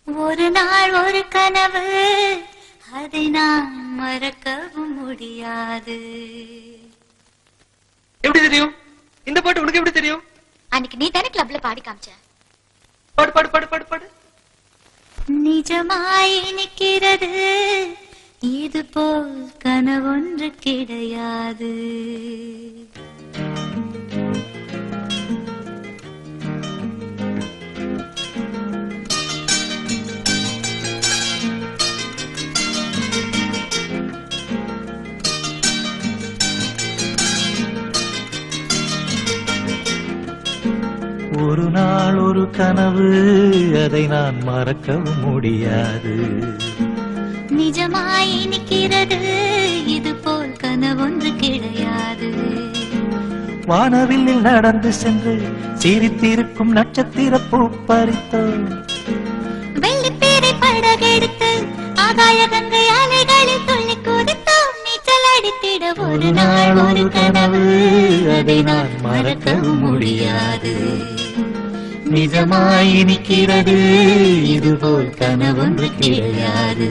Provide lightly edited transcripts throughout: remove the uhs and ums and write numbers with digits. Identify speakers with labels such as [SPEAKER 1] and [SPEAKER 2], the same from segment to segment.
[SPEAKER 1] ஒரு நாள் ஒரு கனவு, அதை நான் மறக்கவும் முடியாது.
[SPEAKER 2] எப்படி தெரியும்? இந்த பாட்டு உனக்கு எப்படி தெரியும்?
[SPEAKER 1] அன்னைக்கு நீ தானே கிளப்ல பாடி காமிச்ச.
[SPEAKER 2] பாடு பாடு பாடு பாடு பாடு.
[SPEAKER 1] நிஜமாய் நிற்கிறது, இது போல் கனவொன்று கிடையாது.
[SPEAKER 3] ஒரு நாள் ஒரு கனவு, அதை நான் மறக்கவும் முடியாது.
[SPEAKER 1] நிஜமாய் நிற்கிறது, இது போல் கனவொன்று கிடையாது.
[SPEAKER 3] வானவில்லில் நடந்து சென்று சிரித்திருக்கும் நட்சத்திர பூ பறித்தோம்.
[SPEAKER 1] வெள்ளிப்பேரை படகெடுத்து ஆகாய கங்கை அலைகளில் துள்ளி குதித்தோம். நீச்சல் அடித்திட ஒரு நாள் ஒரு கனவு, அதை நான் மறக்கவும் முடியாது.
[SPEAKER 3] நிஜமாய் நிற்கிறது, இதுபோல் கனவொன்று கிடையாது.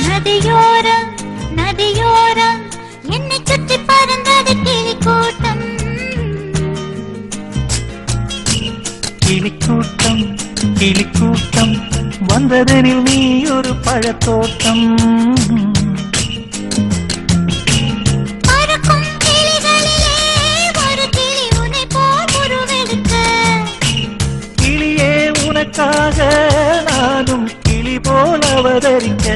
[SPEAKER 1] நதியோரம் நதியோரம் என்னை சுற்றி பறந்தது கிளிக்கூட்டம்.
[SPEAKER 3] கிளிக்கூட்டம் கிளிக்கூட்டம் வந்ததெனில் நீ ஒரு பழத்தோட்டம்.
[SPEAKER 1] பறக்கும் கிளிகளிலே ஒரு கிளி உன்னை போல் உருவெடுக்க.
[SPEAKER 3] கிளியே உனக்காக நானும் கிளி போல் அவதரிக்க.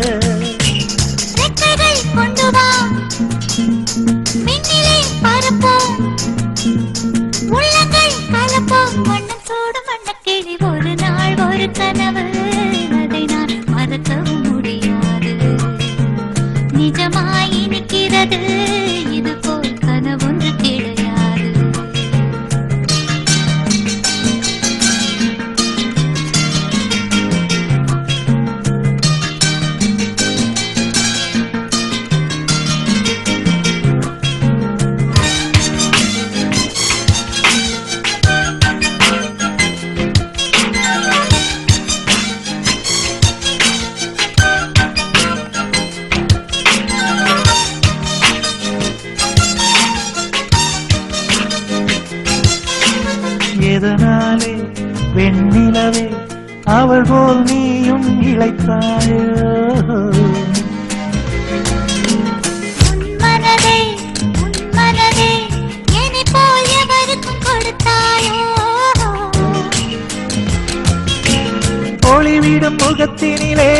[SPEAKER 1] ரெக்கைகள் கொண்டு வா, மின்னிலே பறப்போம், உள்ளங்கள் கலப்போம். வண்ணம் சூடும் வண்ணக்கிளி, ஒரு நாள் ஒரு கனவு, அதை நான் மறக்கவும் முடியாது. நிஜமாய் நிற்கிறது, இது போல் கனவொன்று கிடையாது.
[SPEAKER 3] எதனாலே வெண்ணிலவே அவள் போல் நீயும் இளைத்தாயோ.
[SPEAKER 1] உன்மனதே உன்மனதே என்னை போல் எவருக்கும் கொடுத்தாயோ.
[SPEAKER 3] ஒளிவிடும் முகத்தினிலே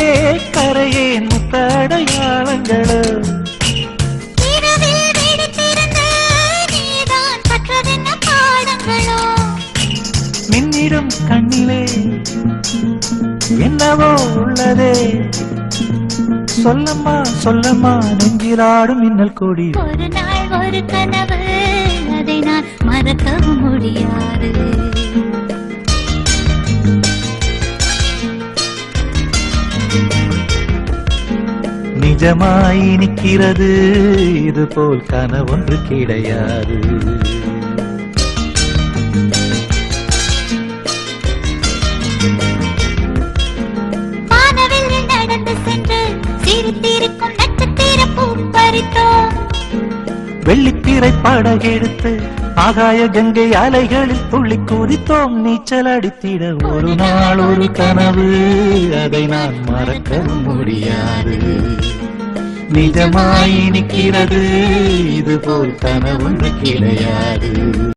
[SPEAKER 3] கரையேன் முத்தடையாளங்களோ.
[SPEAKER 1] இரவில் விழித்திருந்து நீதான் கற்றதென்ன பாடங்களோ.
[SPEAKER 3] மின்னிடும் கண்ணிலே என்னவோ உள்ளதே. சொல்லம்மா சொல்லம்மா நெஞ்சிலாடும் மின்னல் கொடி.
[SPEAKER 1] ஒரு நாள் ஒரு கனவு, அதை நான் மறக்கவும் முடியாது.
[SPEAKER 3] நிஜமாய் நிற்கிறது, இதுபோல் கனவொன்று கிடையாது.
[SPEAKER 1] வானவில்லில் நடந்து சென்று சிரித்திருக்கும் நட்சத்திர பூ பறித்தோம்.
[SPEAKER 3] வெள்ளித்திரை படகெடுத்து ஆகாய கங்கை அலைகளில் துள்ளி குதித்தோம். நீச்சல் அடித்திட ஒரு நாள் ஒரு கனவு, அதை நான் மறக்கவும் முடியாது. நிஜமாய் நிற்கிறது, இதுபோல் கனவொன்று கிடையாது.